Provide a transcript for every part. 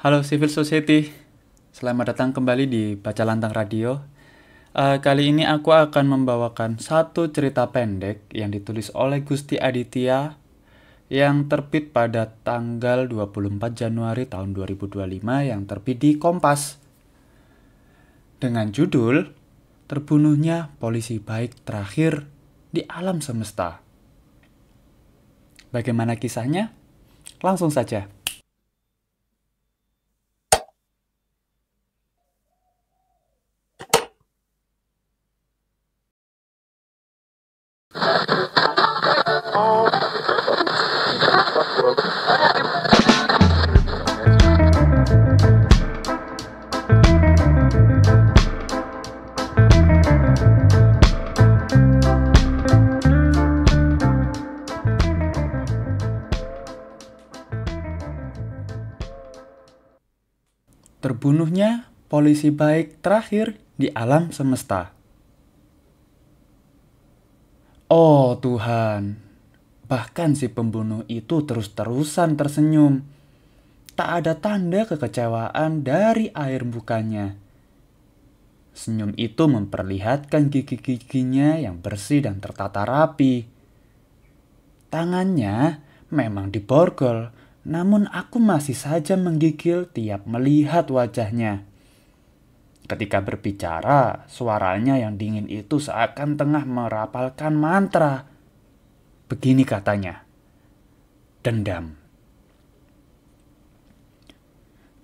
Halo Civil Society, selamat datang kembali di Baca Lantang Radio. Kali ini aku akan membawakan satu cerita pendek yang ditulis oleh Gusti Aditya yang terbit pada tanggal 24 Januari tahun 2025 yang terbit di Kompas. Dengan judul, Terbunuhnya Polisi Baik Terakhir di Alam Semesta. Bagaimana kisahnya? Langsung saja. Terbunuhnya polisi baik terakhir di alam semesta. Oh Tuhan, bahkan si pembunuh itu terus-terusan tersenyum. Tak ada tanda kekecewaan dari air mukanya. Senyum itu memperlihatkan gigi-giginya yang bersih dan tertata rapi. Tangannya memang diborgol, namun aku masih saja menggigil tiap melihat wajahnya. Ketika berbicara, suaranya yang dingin itu seakan tengah merapalkan mantra. Begini katanya, dendam.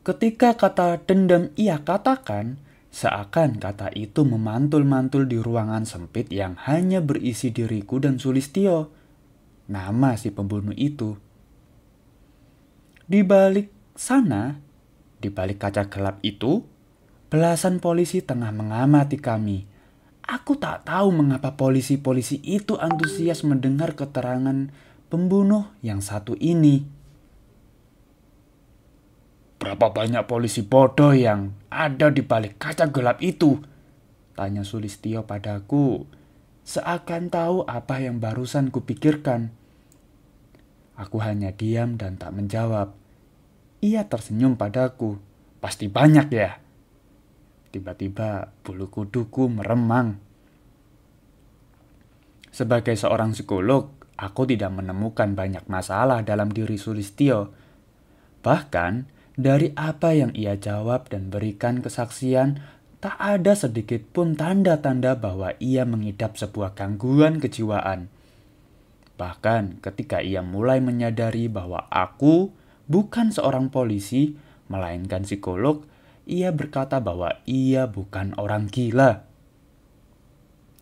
Ketika kata dendam ia katakan, seakan kata itu memantul-mantul di ruangan sempit yang hanya berisi diriku dan Sulistyo, nama si pembunuh itu. Di balik sana, di balik kaca gelap itu, belasan polisi tengah mengamati kami. Aku tak tahu mengapa polisi-polisi itu antusias mendengar keterangan pembunuh yang satu ini. Berapa banyak polisi bodoh yang ada di balik kaca gelap itu? Tanya Sulistyo padaku, seakan tahu apa yang barusan kupikirkan. Aku hanya diam dan tak menjawab. Ia tersenyum padaku. Pasti banyak ya? Tiba-tiba bulu kuduku meremang. Sebagai seorang psikolog, aku tidak menemukan banyak masalah dalam diri Sulistyo. Bahkan, dari apa yang ia jawab dan berikan kesaksian, tak ada sedikit pun tanda-tanda bahwa ia mengidap sebuah gangguan kejiwaan. Bahkan ketika ia mulai menyadari bahwa aku bukan seorang polisi, melainkan psikolog, ia berkata bahwa ia bukan orang gila.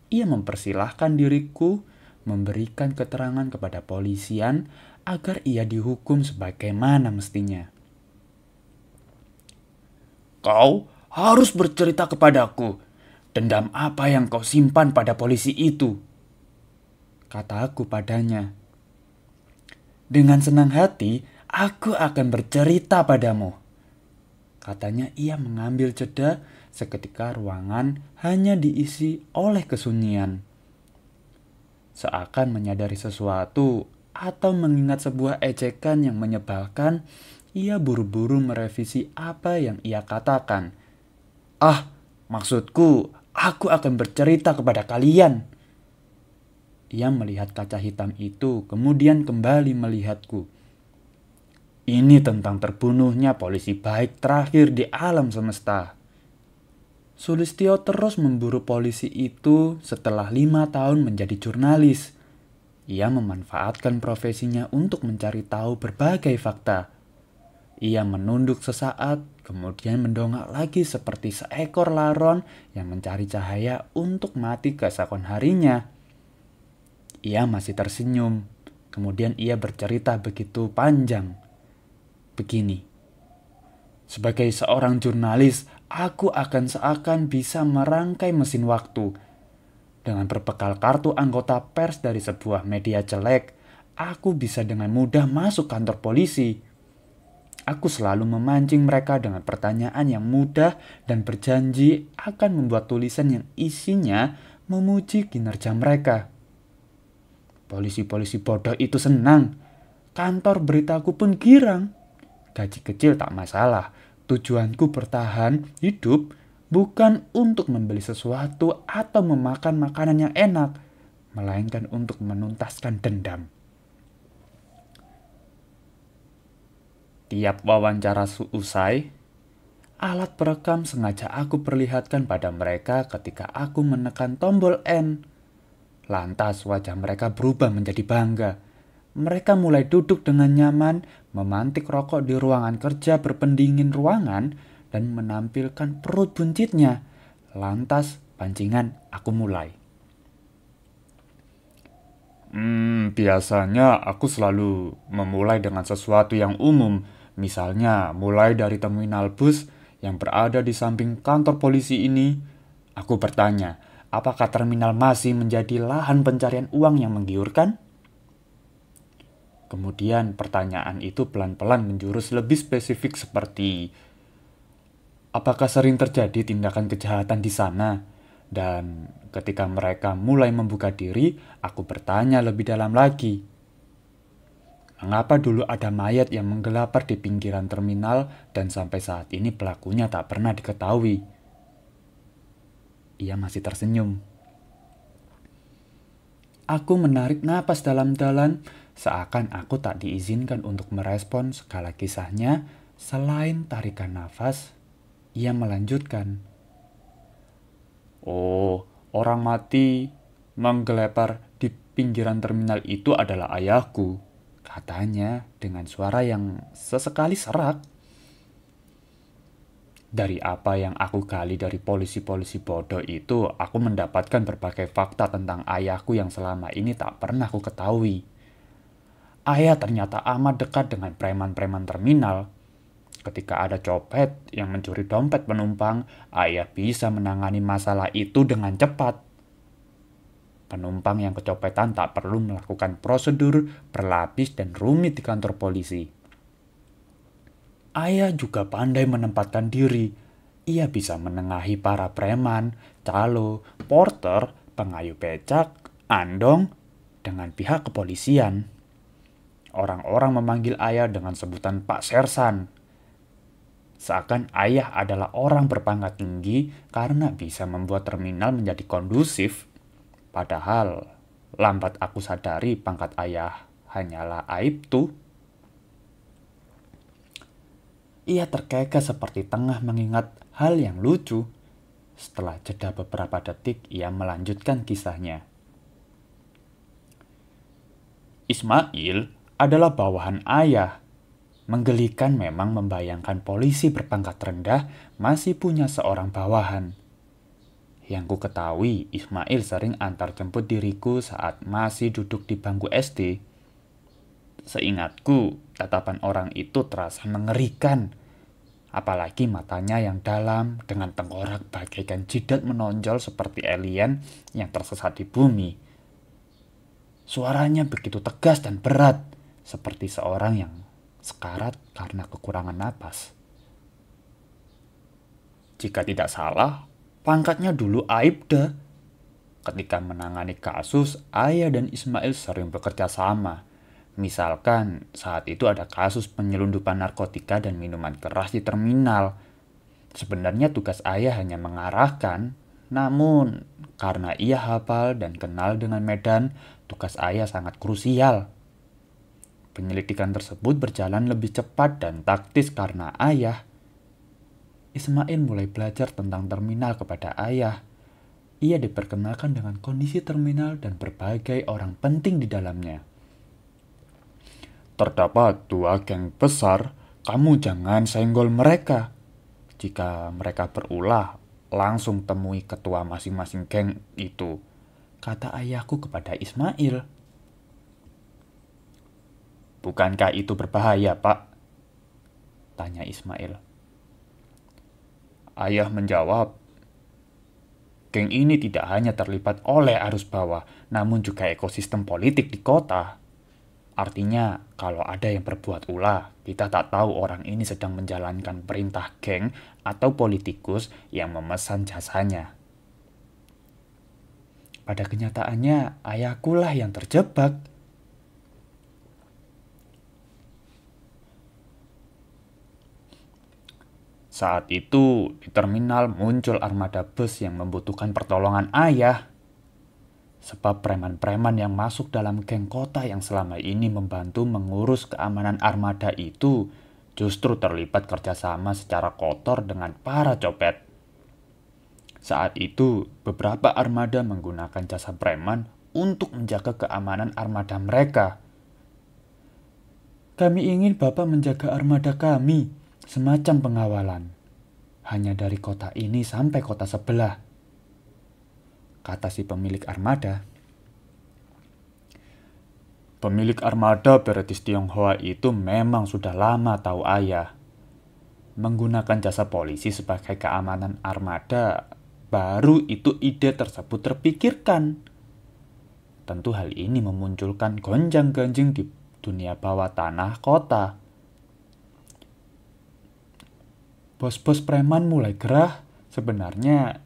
Ia mempersilahkan diriku memberikan keterangan kepada polisian agar ia dihukum sebagaimana mestinya. Kau harus bercerita kepadaku, dendam apa yang kau simpan pada polisi itu, kata aku padanya. Dengan senang hati, aku akan bercerita padamu, katanya. Ia mengambil jeda seketika ruangan hanya diisi oleh kesunyian. Seakan menyadari sesuatu atau mengingat sebuah ejekan yang menyebalkan, ia buru-buru merevisi apa yang ia katakan. Maksudku, aku akan bercerita kepada kalian. Ia melihat kaca hitam itu, kemudian kembali melihatku. Ini tentang terbunuhnya polisi baik terakhir di alam semesta. Sulistyo terus memburu polisi itu setelah 5 tahun menjadi jurnalis. Ia memanfaatkan profesinya untuk mencari tahu berbagai fakta. Ia menunduk sesaat, kemudian mendongak lagi seperti seekor laron yang mencari cahaya untuk mati keesokan harinya. Ia masih tersenyum, kemudian ia bercerita begitu panjang. Begini, sebagai seorang jurnalis, aku akan seakan bisa merangkai mesin waktu. Dengan berbekal kartu anggota pers dari sebuah media jelek, aku bisa dengan mudah masuk kantor polisi. Aku selalu memancing mereka dengan pertanyaan yang mudah dan berjanji akan membuat tulisan yang isinya memuji kinerja mereka. Polisi-polisi bodoh itu senang. Kantor beritaku pun girang. Gaji kecil tak masalah, Tujuanku bertahan hidup bukan untuk membeli sesuatu atau memakan makanan yang enak, melainkan untuk menuntaskan dendam. Tiap wawancara usai, alat perekam sengaja aku perlihatkan pada mereka ketika aku menekan tombol N. Lantas wajah mereka berubah menjadi bangga. Mereka mulai duduk dengan nyaman, memantik rokok di ruangan kerja berpendingin ruangan, dan menampilkan perut buncitnya. Lantas pancingan aku mulai. Biasanya aku selalu memulai dengan sesuatu yang umum. Misalnya mulai dari terminal bus yang berada di samping kantor polisi ini. Aku bertanya, apakah terminal masih menjadi lahan pencarian uang yang menggiurkan? Kemudian pertanyaan itu pelan-pelan menjurus lebih spesifik seperti, apakah sering terjadi tindakan kejahatan di sana? Dan ketika mereka mulai membuka diri, aku bertanya lebih dalam lagi. Mengapa dulu ada mayat yang menggelapar di pinggiran terminal dan sampai saat ini pelakunya tak pernah diketahui? Ia masih tersenyum. Aku menarik napas dalam-dalam, seakan aku tak diizinkan untuk merespon segala kisahnya. Selain tarikan nafas, ia melanjutkan. Oh, orang mati menggelepar di pinggiran terminal itu adalah ayahku, katanya dengan suara yang sesekali serak. Dari apa yang aku gali dari polisi-polisi bodoh itu, aku mendapatkan berbagai fakta tentang ayahku yang selama ini tak pernah aku ketahui. Ayah ternyata amat dekat dengan preman-preman terminal. Ketika ada copet yang mencuri dompet penumpang, ayah bisa menangani masalah itu dengan cepat. Penumpang yang kecopetan tak perlu melakukan prosedur berlapis dan rumit di kantor polisi. Ayah juga pandai menempatkan diri. Ia bisa menengahi para preman, calo, porter, pengayuh becak, andong, dengan pihak kepolisian. Orang-orang memanggil ayah dengan sebutan Pak Sersan. Seakan ayah adalah orang berpangkat tinggi karena bisa membuat terminal menjadi kondusif. Padahal lambat aku sadari pangkat ayah hanyalah aib tuh. Ia terkekeh seperti tengah mengingat hal yang lucu. Setelah jeda beberapa detik, ia melanjutkan kisahnya. Ismail adalah bawahan ayah. Menggelikan memang membayangkan polisi berpangkat rendah masih punya seorang bawahan. Yang ku ketahui, Ismail sering antar jemput diriku saat masih duduk di bangku SD. Seingatku, tatapan orang itu terasa mengerikan. Apalagi matanya yang dalam dengan tengkorak bagaikan jidat menonjol seperti alien yang tersesat di bumi. Suaranya begitu tegas dan berat, seperti seorang yang sekarat karena kekurangan napas. Jika tidak salah, pangkatnya dulu Aibda. Ketika menangani kasus, ayah dan Ismail sering bekerja sama. Misalkan saat itu ada kasus penyelundupan narkotika dan minuman keras di terminal. Sebenarnya tugas ayah hanya mengarahkan, namun karena ia hafal dan kenal dengan medan, tugas ayah sangat krusial. Penyelidikan tersebut berjalan lebih cepat dan taktis karena ayah. Ismail mulai belajar tentang terminal kepada ayah. Ia diperkenalkan dengan kondisi terminal dan berbagai orang penting di dalamnya. Terdapat 2 geng besar, kamu jangan senggol mereka. Jika mereka berulah, langsung temui ketua masing-masing geng itu, kata ayahku kepada Ismail. Bukankah itu berbahaya, Pak? Tanya Ismail. Ayah menjawab, geng ini tidak hanya terlibat oleh arus bawah, namun juga ekosistem politik di kota. Artinya, kalau ada yang berbuat ulah, kita tak tahu orang ini sedang menjalankan perintah geng atau politikus yang memesan jasanya. Pada kenyataannya, ayahkulah yang terjebak. Saat itu di terminal muncul armada bus yang membutuhkan pertolongan ayah. Sebab preman-preman yang masuk dalam geng kota yang selama ini membantu mengurus keamanan armada itu justru terlibat kerjasama secara kotor dengan para copet. Saat itu, beberapa armada menggunakan jasa preman untuk menjaga keamanan armada mereka. Kami ingin Bapak menjaga armada kami, semacam pengawalan. Hanya dari kota ini sampai kota sebelah, kata si pemilik armada. Pemilik armada British Tionghoa itu memang sudah lama tahu ayah. Menggunakan jasa polisi sebagai keamanan armada, baru itu ide tersebut terpikirkan. Tentu hal ini memunculkan gonjang-ganjing di dunia bawah tanah kota. Bos-bos preman mulai gerah. Sebenarnya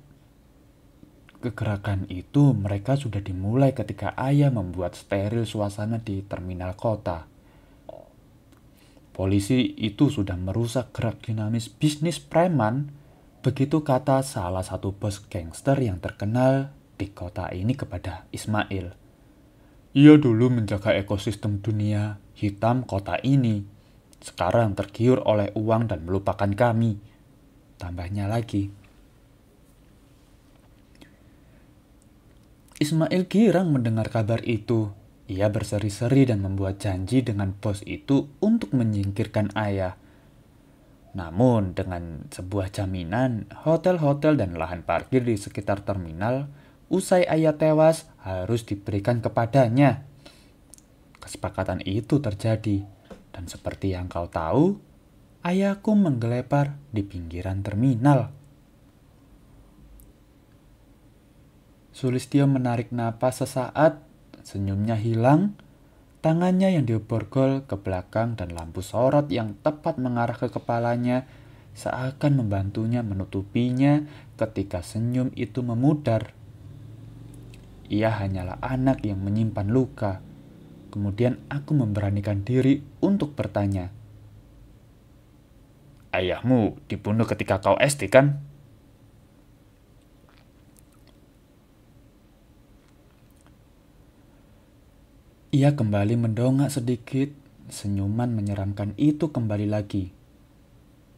kegerakan itu mereka sudah dimulai ketika ayah membuat steril suasana di terminal kota. Polisi itu sudah merusak gerak dinamis bisnis preman, begitu kata salah satu bos gangster yang terkenal di kota ini kepada Ismail. Ia dulu menjaga ekosistem dunia hitam kota ini. Sekarang tergiur oleh uang dan melupakan kami. Tambahnya lagi. Ismail girang mendengar kabar itu. Ia berseri-seri dan membuat janji dengan bos itu untuk menyingkirkan ayah. Namun dengan sebuah jaminan, hotel-hotel dan lahan parkir di sekitar terminal usai ayah tewas harus diberikan kepadanya. Kesepakatan itu terjadi. Dan seperti yang kau tahu, ayahku menggelepar di pinggiran terminal. Sulistyo menarik napas sesaat, senyumnya hilang, tangannya yang diborgol ke belakang dan lampu sorot yang tepat mengarah ke kepalanya seakan membantunya menutupinya ketika senyum itu memudar. Ia hanyalah anak yang menyimpan luka. Kemudian aku memberanikan diri untuk bertanya. Ayahmu dibunuh ketika kau SD kan? Ia kembali mendongak sedikit, senyuman menyeramkan itu kembali lagi.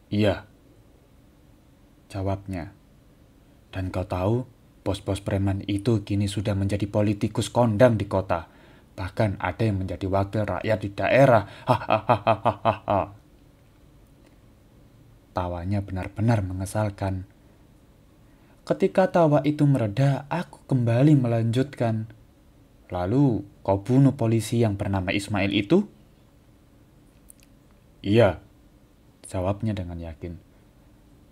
Iya, jawabnya. Dan kau tahu, bos-bos preman itu kini sudah menjadi politikus kondang di kota. Bahkan ada yang menjadi wakil rakyat di daerah. Hahaha. Tawanya benar-benar mengesalkan. Ketika tawa itu mereda, aku kembali melanjutkan. Lalu, kau bunuh polisi yang bernama Ismail itu? Iya, jawabnya dengan yakin.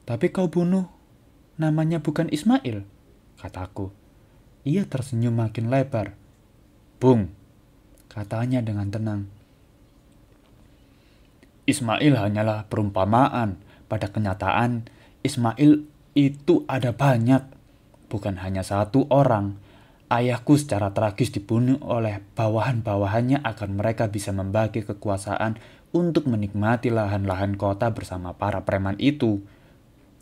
Tapi kau bunuh, namanya bukan Ismail, kataku. Ia tersenyum makin lebar. Bung, katanya dengan tenang. Ismail hanyalah perumpamaan. Pada kenyataan, Ismail itu ada banyak, bukan hanya satu orang. Ayahku secara tragis dibunuh oleh bawahan-bawahannya agar mereka bisa membagi kekuasaan untuk menikmati lahan-lahan kota bersama para preman itu.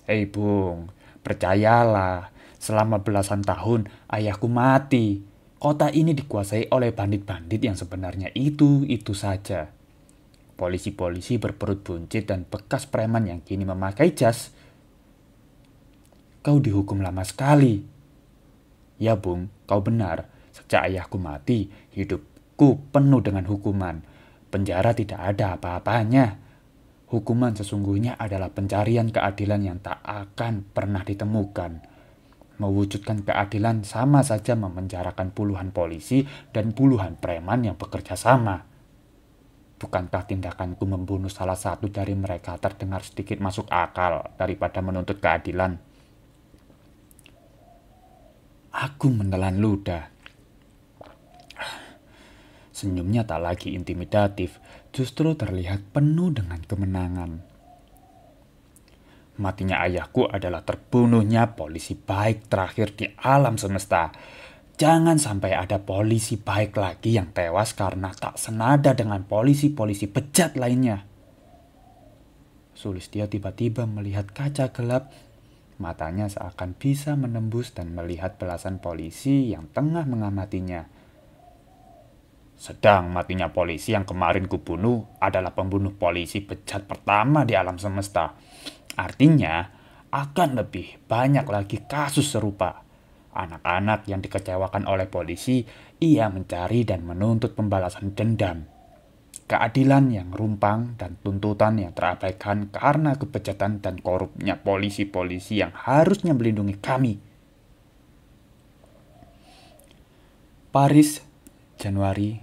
Hei Bung, percayalah, selama belasan tahun ayahku mati. Kota ini dikuasai oleh bandit-bandit yang sebenarnya itu saja. Polisi-polisi berperut buncit dan bekas preman yang kini memakai jas. Kau dihukum lama sekali. Ya Bung, kau benar. Sejak ayahku mati, hidupku penuh dengan hukuman. Penjara tidak ada apa-apanya. Hukuman sesungguhnya adalah pencarian keadilan yang tak akan pernah ditemukan. Mewujudkan keadilan sama saja memenjarakan puluhan polisi dan puluhan preman yang bekerja sama. Bukankah tindakanku membunuh salah satu dari mereka terdengar sedikit masuk akal daripada menuntut keadilan? Aku menelan ludah. Senyumnya tak lagi intimidatif, justru terlihat penuh dengan kemenangan. Matinya ayahku adalah terbunuhnya polisi baik terakhir di alam semesta. Jangan sampai ada polisi baik lagi yang tewas karena tak senada dengan polisi-polisi bejat lainnya. Sulistyo tiba-tiba melihat kaca gelap. Matanya seakan bisa menembus dan melihat belasan polisi yang tengah mengamatinya. Sedang matinya polisi yang kemarin kubunuh adalah pembunuh polisi bejat pertama di alam semesta. Artinya, akan lebih banyak lagi kasus serupa. Anak-anak yang dikecewakan oleh polisi, ia mencari dan menuntut pembalasan dendam. Keadilan yang rumpang dan tuntutan yang terabaikan karena kebejatan dan korupnya polisi-polisi yang harusnya melindungi kami. Paris, Januari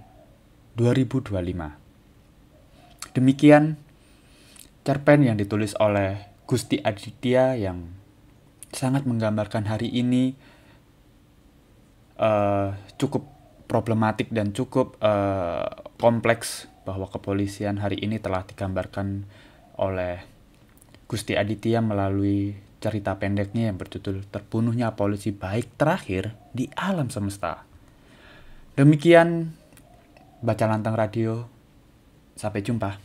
2025. Demikian cerpen yang ditulis oleh Gusti Aditya yang sangat menggambarkan hari ini cukup problematik dan cukup kompleks, bahwa kepolisian hari ini telah digambarkan oleh Gusti Aditya melalui cerita pendeknya yang berjudul Terbunuhnya Polisi Baik Terakhir di Alam Semesta. Demikian Baca Lantang Radio. Sampai jumpa.